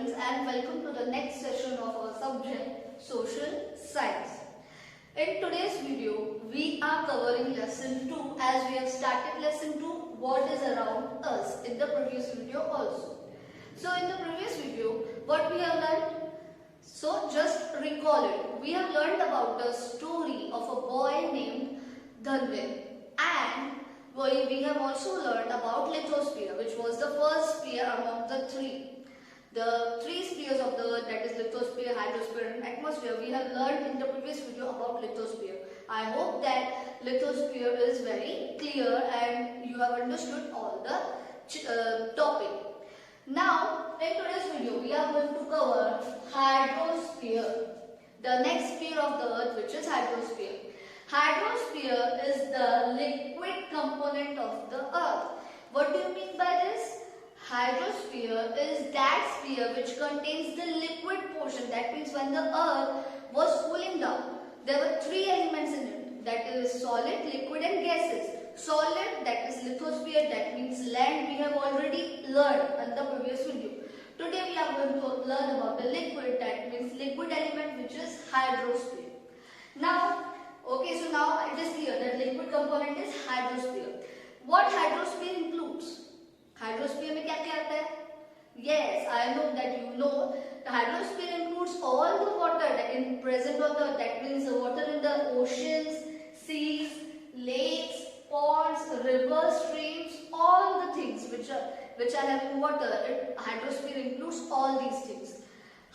students, and welcome to the next session of our subject Social Science. In today's video, we are covering lesson 2 as we have started lesson 2 what is around us in the previous video also. So in the previous video, what we have learned? So just recall it. We have learned about the story of a boy named Dhanvir, and we have also learned about lithosphere, which was the first sphere among the three. The three spheres of the Earth, that is lithosphere, hydrosphere and atmosphere, we have learned in the previous video about lithosphere. I hope that lithosphere is very clear and you have understood all the topic. Now, in today's video, we are going to cover hydrosphere, the next sphere of the Earth, which is hydrosphere. Hydrosphere is the liquid component of the Earth. What do you mean by this? Hydrosphere is that sphere which contains the liquid portion. That means when the Earth was cooling down, there were three elements in it. That is solid, liquid and gases. Solid, that is lithosphere, that means land, we have already learned in the previous video. Today we are going to learn about the liquid, that means liquid element, which is hydrosphere. Now, okay, so now it is clear that liquid component is hydrosphere. What hydrosphere includes? Hydrosphere में क्या क्या आता है? Yes, I know that you know. The hydrosphere includes all the water that in present on the earth. That means the water in the oceans, seas, lakes, ponds, rivers, streams, all the things which are having water. Hydrosphere includes all these things.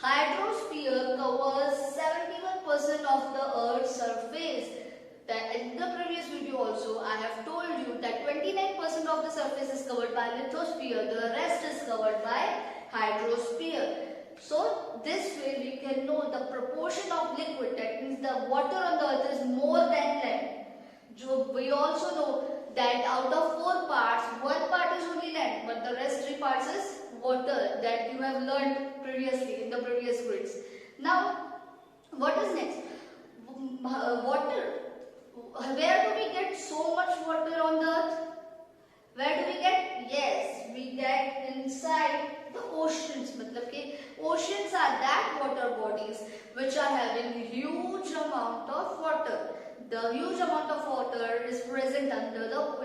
Hydrosphere covers 71% of the Earth's surface. That in the previous video also I have told you that 29% of the surface is covered by lithosphere, the rest is covered by hydrosphere. So this way we can know the proportion of liquid, that means the water on the earth is more than land. We also know that out of 4 parts, 1 part is only land, but the rest 3 parts is water, that you have learned previously in the previous grades. Now, what is next? Water. Where do we get so much water on the earth? Where do we get? Yes, we get inside the oceans. मतलब कि oceans are that water bodies which are having huge amount of water. The huge amount of water is present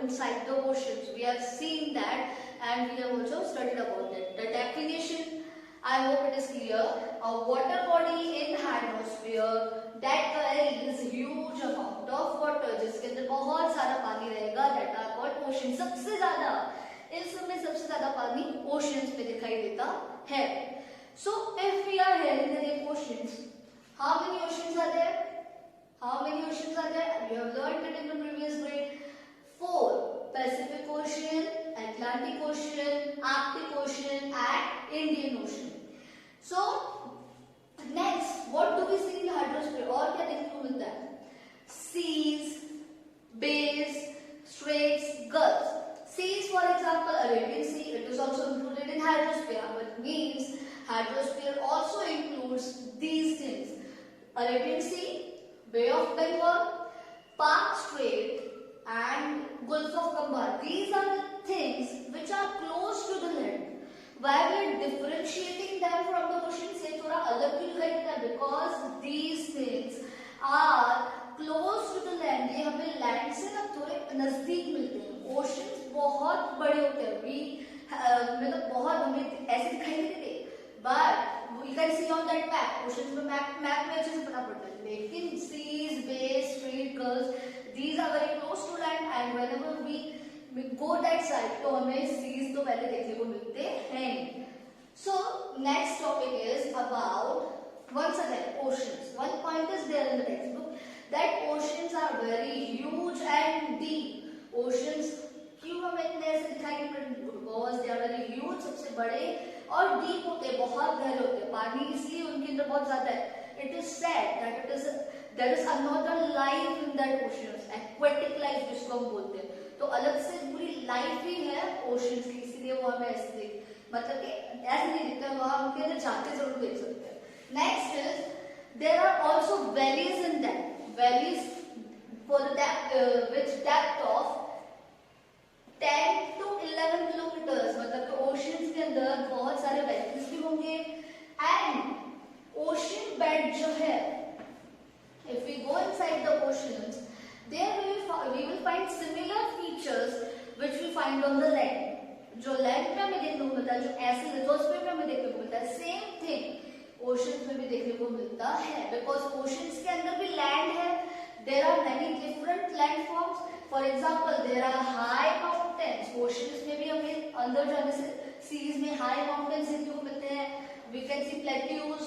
inside the oceans. We have seen that and we have also studied about that. The definition, I hope it is clear. A water body in hydrosphere that carries huge amount of water, जिसके अंदर बहुत सारा पानी रहेगा, that are called ocean. सबसे ज़्यादा इस समय सबसे ज़्यादा पानी oceans में दिखाई देता है. So if we are here in the name oceans, how many oceans are there? How many oceans are there? We have learned it in the previous grade. 4: Pacific Ocean, Atlantic Ocean, Arctic Ocean, and Indian Ocean. So next, what do we see in the hydrosphere? और क्या देखने को मिलता है? Seas, bays, straits, gulfs. Seas, for example, Arabian Sea, it is also included in hydrosphere. But means hydrosphere also includes these things: Arabian Sea, Bay of Bengal, Palm Strait, and Gulf of Qambar. These are the things which are close to the land. Why we are differentiating them from the ocean? से थोड़ा अलग क्यों दिखाई देता है? Because these things are close to the land. ये हमें land से ना थोड़े नजदीक मिलते हैं. Oceans बहुत बड़े होते हैं. मतलब बहुत हमें ऐसे दिखाई नहीं देते. But we can see on that map. Oceans में map में अच्छे से पता पड़ता है. लेकिन seas, bays, strait, gulfs, these are very close to land, and whenever we go that side, तो हमें seas तो पहले देखने को मिलते हैं. So next topic is about once again oceans. One point is there in the textbook that oceans are very huge and deep. Oceans क्यों हमें इतने ऐसे दिखाई नहीं पड़ते? Because they are very huge, सबसे बड़े और deep होते हैं, बहुत गहरे होते हैं. पानी इसलिए उनके अंदर बहुत ज्यादा है. It is said that there is another life in that oceans, aquatic life जिसको हम बोलते हैं. तो अलग से पूरी लाइफ ही है ओशंस की, इसलिए वो हमें ऐसे मतलब कि ऐसे नहीं दिखता है. वहां उनके अंदर जाके जरूर देख सकते हैं. Next is there are also valleys in that. Valleys for which depth of 10 to 11 kilometres. मतलब कि ओशंस के अंदर बहुत सारे वैलीज भी होंगे एंड ओशन बेड जो है, if we go inside the oceans, there we will find similar features which we find on the land. जो लैंड पे हमें देखने को मिलता है, जो ऐसे लिथोस्फीयर पे हमें देखने को मिलता है, सेम थिंग ओशंस में भी देखने को मिलता है, बिकॉज ओशंस के अंदर भी लैंड है. There are many different landforms. For example there are high mountains. Oceans में भी हमें अंदर जाने से सीज में हाई माउंटेन्स देखने को मिलते हैं. We can see plateaus,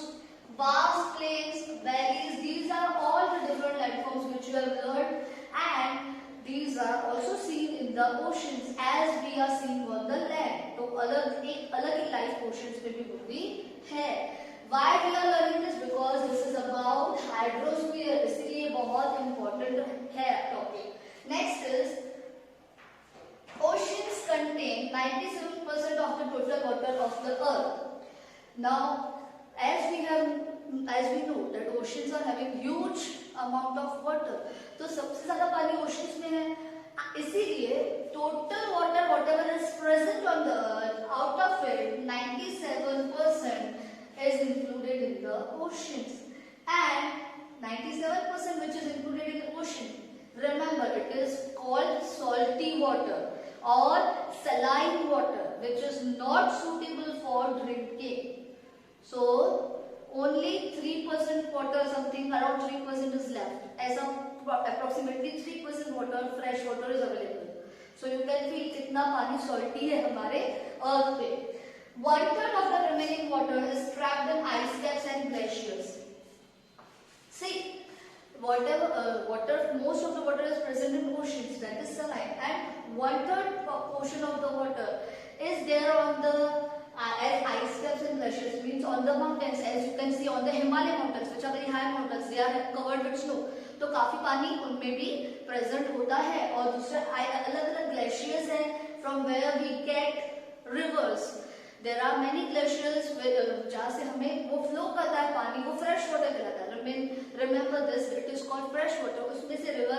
vast plains, valleys. These are all the different landforms which you have learned, and these are also seen in the oceans as we are seeing on the land. तो अलग ही life oceans में भी होती है. Why we are learning this? Because this is about hydrosphere. इसलिए बहुत important है topic. Next is oceans contain 97% of the total water of the earth. Now as we know that oceans are having huge amount of water, तो सबसे ज्यादा पानी oceans में है. इसीलिए total water whatever is present on the earth, out of it 97% is included in the oceans. And 97% which is included in the ocean, remember it is called salty water or saline water, which is not suitable for drinking. So only 3% water, something around 3% is left. ऐसा approximately 3% water, fresh water is available. So you can feel कितना पानी salty है हमारे earth पे. 1/3 of the remaining water is trapped in ice caps and glaciers. See, most of the water is present in oceans, that is saline, and 1/3 portion of the water is there on the as ice caps and glaciers, means on the mountains. As you can see on the Himalaya mountains, which are very high mountains, they are covered with snow. तो काफी पानी उनमें भी present होता है. और दूसरे अलग-अलग glaciers हैं from where we get rivers. There are many glaciers जहाँ से हमें वो flow करता है पानी, वो fresh water कहलाता है. Remember this, it is called fresh water. उसमें से river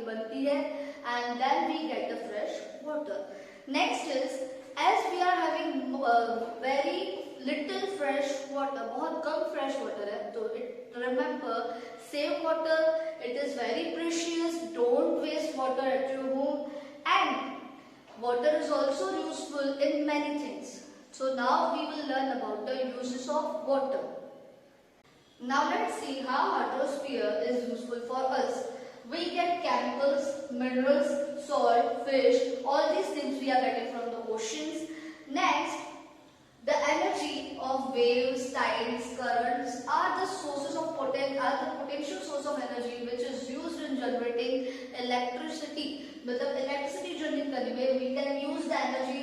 बनती है and then we get the fresh water. Next is, as we are having very little fresh water, बहुत कम fresh water है, तो remember save water. It is very precious. Don't waste water at your home. And water is also useful in many things. So now we will learn about the uses of water. Now let's see how hydrosphere is useful for us. We get chemicals, minerals, salt, fish. All these things we are getting from the oceans. Next, the energy of waves, tides, currents are the potential source of energy which is used in generating electricity. मतलब electricity generate करने में we can use the energy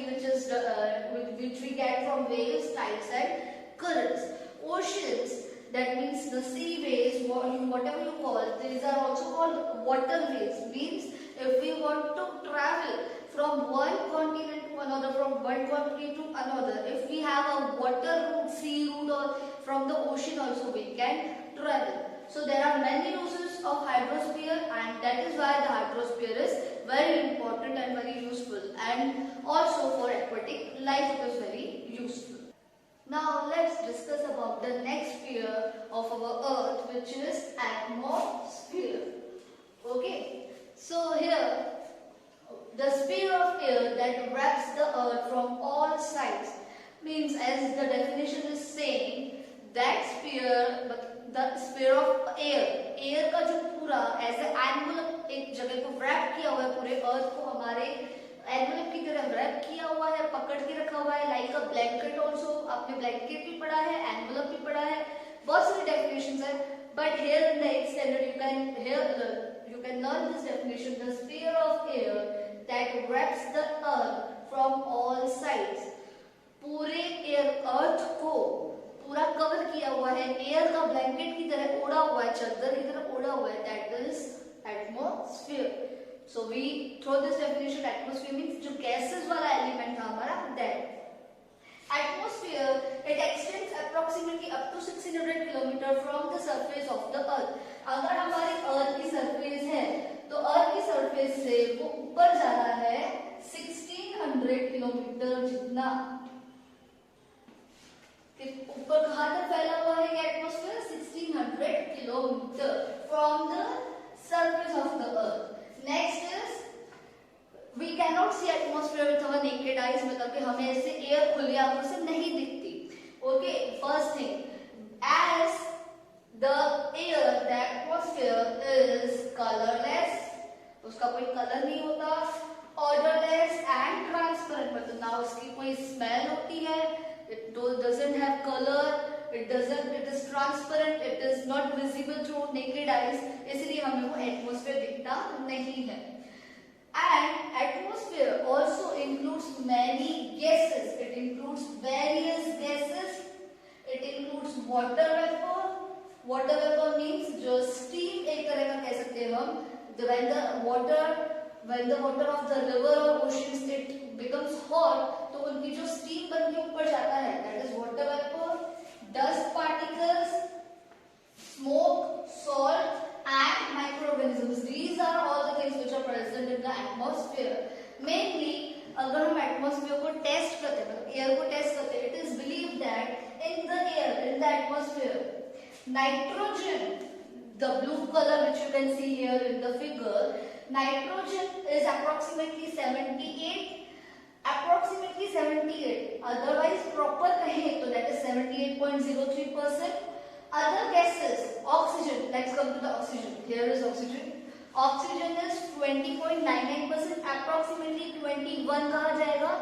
which we get from waves, tides and currents. Oceans, that means the seaways, whatever you call, these are also called waterways. Means if we want to travel from one continent to another, from one country to another, if we have a water route, sea route, or from the ocean also we can travel. So there are many uses of hydrosphere, and that is why the hydrosphere is very important and very useful, and also for aquatic life it is very useful. Now let's discuss about the next sphere of our earth, which is atmosphere. Okay, so here the sphere of air that wraps the earth from all sides, means as the definition is saying, that sphere, the sphere of air का जो पूरा ऐसे envelope एक जगह को wrap किया हुआ है, पूरे earth को हमारे एनवलप की तरह wrap किया हुआ है, पकड़ के रखा हुआ है, like a blanket also. आपने blanket भी पढ़ा है, envelope भी पढ़ा है, बहुत सारी definitions है. But here in the 8th standard you can learn this definition: the sphere of air that wraps the earth from all sides. पूरे earth को पूरा कवर किया हुआ है, एयर का ब्लैंकेट की तरह ओढ़ा हुआ है, चादर की तरह ओढ़ा हुआ है, that is atmosphere. So we throw this definition. Atmosphere means जो gases वाला element था हमारा, that. Atmosphere, it extends approximately up to 600 km from the surface of the earth. अगर हमारी earth की surface है, तो earth की surface से वो ऊपर जा रहा है 1600 किलोमीटर जितना. ऊपर कहाँ तक फैला हुआ है ये atmosphere? 1600 kilometre from the surface of the earth. Next is we cannot see atmosphere with our naked eyes, मतलब कि हमें ऐसे एयर खुली आंखों से नहीं दिखती. Okay, first thing, as the air, the atmosphere is colorless, उसका कोई कलर नहीं होता, odorless and transparent, मतलब ना उसकी कोई स्मेल होती है, it doesn't have color, it is transparent, it is not visible through naked eyes, इसलिए हमें वो एटमॉस्फेयर दिखता नहीं है. And atmosphere also includes many gases. It includes various gases. It includes water vapor. Water vapor means जो steam एक तरह का कह सकते हैं हम. When the water of the river or oceans it becomes hot, तो उनकी जो steam बन के ऊपर जाता है, that is water vapor. Dust particles, smoke, salt, and microorganisms. These are all the things which are present in the atmosphere. Mainly, अगर हम atmosphere को test करते हैं, मतलब air को test करते हैं, it is believed that in the air, in the atmosphere, nitrogen, the blue color which you can see here in the figure, nitrogen is approximately 78. Otherwise, proper कहें तो that is 78.03%. Other gases, oxygen. Let's come to the oxygen. Here is oxygen. Oxygen is 20.99%. Approximately 21 कहा जाएगा.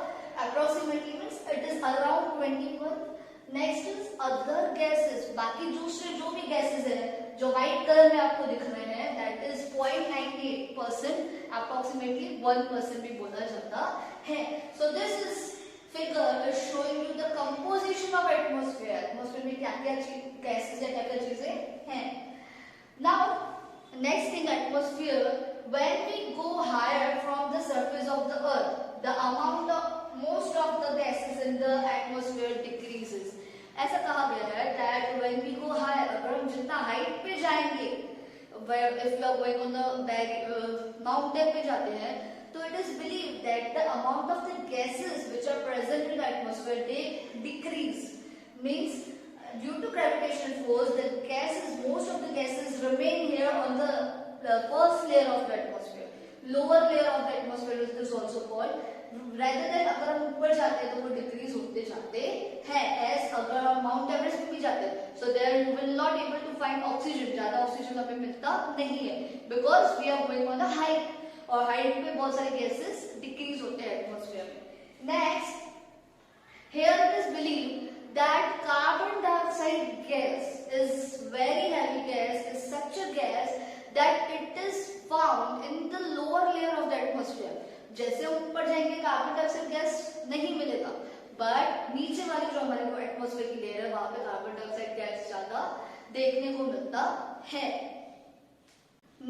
Approximately means it is around 21. Next is other gases. बाकी दूसरे जो भी gases हैं, जो white color में आपको दिख रहे हैं, that is 0.98%. Approximately 1% भी बोला जाता है. So this is figure is showing you the composition of atmosphere. Atmosphere में क्या-क्या gases या क्या-क्या चीजें हैं. Now, next thing, atmosphere. When we go higher from the surface of the earth, the amount of most of the gases in the atmosphere decreases. ऐसा कहा गया है that when we go higher, अगर हम जितना height पे जाएंगे, if you are going on the mountain पे जाते हैं, तो it is believed that the amount of the gases which are present in the atmosphere they decrease. Means due to gravitational force, the gases, most of the gases remain here on the first layer of the atmosphere. Lower layer of the atmosphere is also called. Rather than अगर हम ऊपर जाते हैं तो वो decrease होते जाते हैं. As अगर हम माउंट एवरेस्ट पे भी जाते हैं, so there you will not able to find oxygen. ज़्यादा ऑक्सीजन हमें मिलता नहीं है, because we are going on the height. और हाइट पे बहुत सारे गैसेस डिक्रीज होते हैं एटमॉस्फेयर में. Next, here it is believed that carbon dioxide gas is very heavy gas, is such a gas that it is found in the lower layer of the atmosphere. जैसे ऊपर जाएंगे carbon dioxide gas नहीं मिलेगा, but नीचे वाली जो हमारे को एटमॉस्फेयर की लेयर है वहां पे कार्बन डाइऑक्साइड गैस ज्यादा देखने को मिलता है.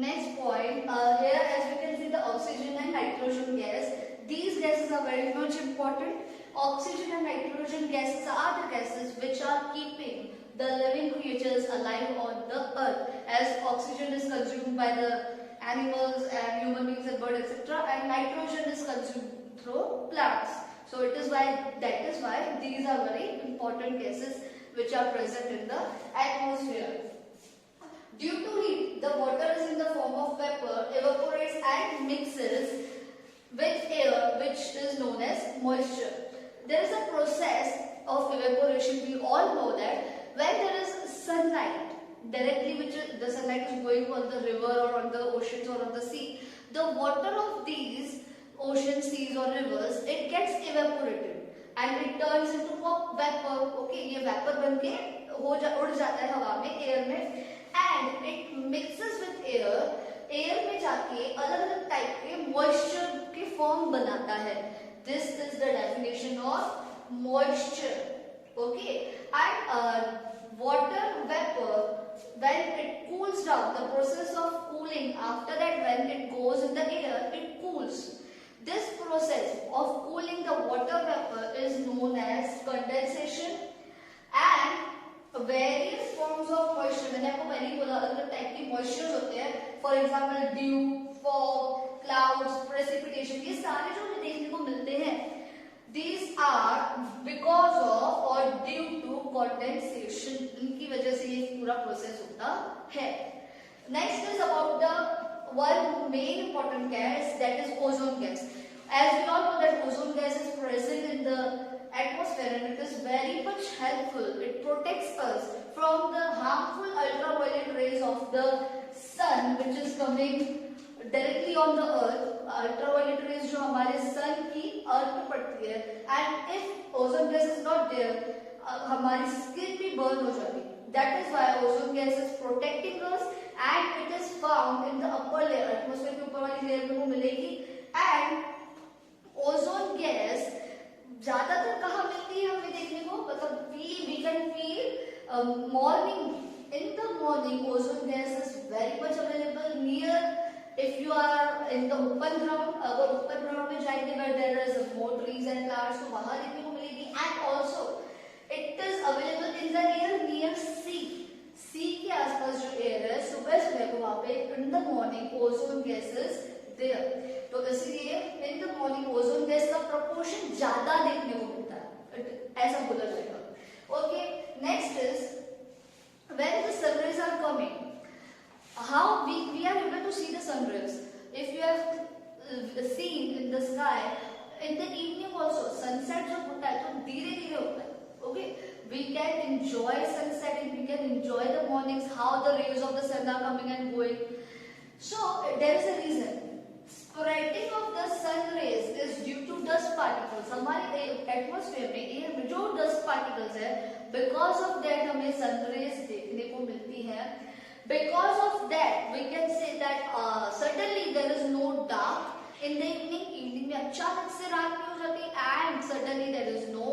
Next point, here as we can see the oxygen and nitrogen gas. These gases are very much important. Oxygen and nitrogen gases are the gases which are keeping the living creatures alive on the earth. As oxygen is consumed by the animals and human beings and birds etc. and nitrogen is consumed through plants. So it is why these are very important gases which are present in the atmosphere. Due to heat, the water is in the form of vapor, evaporates and mixes with air, which is known as moisture. There is a process of evaporation. We all know that when there is sunlight directly, the sunlight is going on the river or on the oceans or on the sea, the water of these oceans, seas or rivers, it gets evaporated and it turns into a vapor. Okay, ये vapor बनके उड़ जाता है हवा में, air में, and it mixes with air. Air में जाके अलग अलग टाइप के मॉइस्चर के फॉर्म बनाता है. This is the definition of moisture. Okay, and water vapour when it cools down, the process of cooling, after that when it goes in the air it cools. This process of cooling the water vapor is known as condensation. And various forms of moisture, मैंने आपको पहले ही बोला अलग अलग type की moistures होते हैं. For example due, fog, clouds, precipitation, ये सारे जो हमें देखने को मिलते हैं, these are because of or due to condensation, इनकी वजह से ये पूरा प्रोसेस होता है। Next is about the one main important gas, that is ozone gas. As we all know that ozone gas is present in the atmosphere and it is very much helpful. It protects us from the harmful ultraviolet rays of the sun which is coming directly on the earth. Ultraviolet rays जो हमारे sun की earth पे पड़ती है, and if ozone gas is not there, हमारी skin भी burn हो जाती है. That is why ozone gas is protecting us and it is found in the upper layer. Atmosphere के ऊपर वाली layer में वो मिलेगी. And ओजोन गैस ज्यादातर कहाँ मिलती है हमें देखने को, मतलब we can feel morning, in the morning ozone gas is very much available near if you are in the open ground. अगर ओपन ग्राउंड में जाएंगे where there is more trees and plants तो वहां देखने को मिलेगी. And also it is available in the air near sea के आसपास जो एयर है सुबह सुबह को वहां पे in the morning ozone gases there. तो इसलिए in the morning ozone gas का प्रोपोर्शन ज्यादा देखने को मिलता है, ऐसा बोला जाएगा. Okay, next is when the sunrise are coming, how we are able to see the sunrise. If you have seen in the sky in the evening also, sunset जब होता है तो धीरे धीरे होता है. Okay, we can enjoy sunset and we can enjoy the mornings, how the rays of the sun are coming and going. So there is a reason. Spreading of the sun rays is due to dust particles. हमारे atmosphere में air में जो dust particles है, because of that हमें sun rays देखने को मिलती है. Because of that we can say that suddenly there is no dark in the evening. Evening में अचानक से रात नहीं हो जाती. And suddenly there is no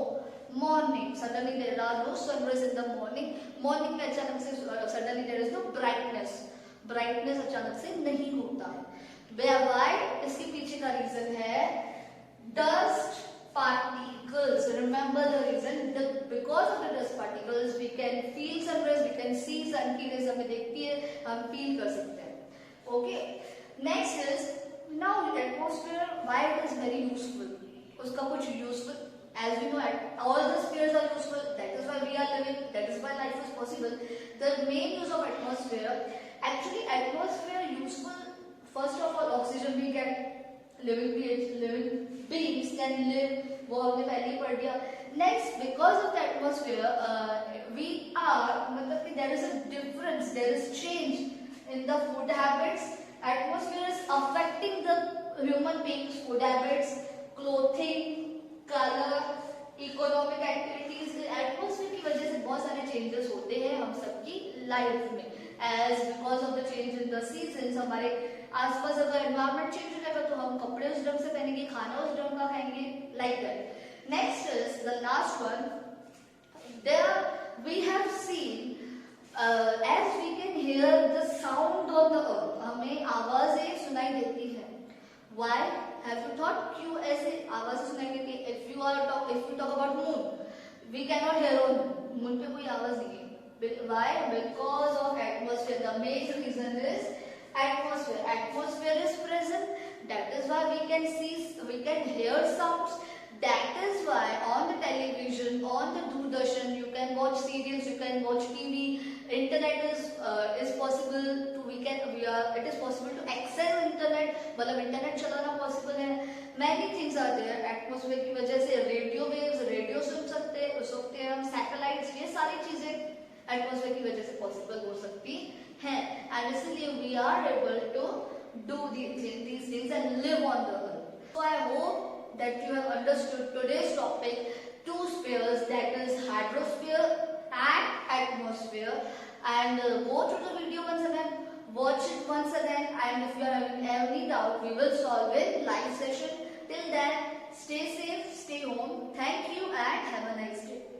morning, suddenly there are no sunrise in the morning. Morning में अचानक से suddenly there is no brightness, brightness अचानक से नहीं होता है. Why? इसके पीछे का रीजन है dust particles. Remember the reason. Because of the dust particles, we can feel sunrise, we can see sun की rays हमें देखती है, हम feel कर सकते हैं. Okay. Next is now atmosphere. Why it is very useful? उसका कुछ useful. As we know, all the spheres are useful. That is why we are living. That is why life is possible. The main use of atmosphere, actually, atmosphere useful. First of all, oxygen we get, living beings can live, वो हमने पहले ही पढ़ दिया. Next, because of the atmosphere, we are, मतलब कि there is a difference, there is change in the food habits. Atmosphere is affecting the human beings' food habits, clothing, color, economic activities. Atmosphere की वजह से बहुत सारे changes होते हैं हम सबकी लाइफ में. As because of the change in the seasons, हमारे आसपास अगर एनवायरमेंट चेंज हो जाएगा तो हम कपड़े उस ढंग से पहनेंगे, खाना उस ढंग का खाएंगे, like that. Next is the last one. There we have seen as we can hear the sound on the earth. हमें आवाजें सुनाई देती है. व्हाई हैव यू थॉट, क्यों ऐसे आवाजें सुनाई देती है? If you talk about moon, we can not hear on moon पे कोई आवाज नहीं है. Why? Because of atmosphere. The main reason is atmosphere. Atmosphere is present. That is why we can see, we can hear sounds. That is why on the television, on the Doordarshan, you can watch serials, you can watch TV. Internet is possible to it is possible to access internet. मतलब internet चलाना possible है. Many things are there. Atmosphere की वजह से radio waves, radio सुन सकते हैं हम, satellites, ये सारी चीजें एटमॉस्फेयर की वजह से पॉसिबल हो सकती हैं. एंड इसलिए we are able to do these things and live on the earth. So I hope that you have understood today's topic, two spheres, that is hydrosphere and atmosphere. And go through the video once again, watch it once again, and if you are having any doubt, we will solve it live session. Till then, stay safe, stay home. Thank you and have a nice day.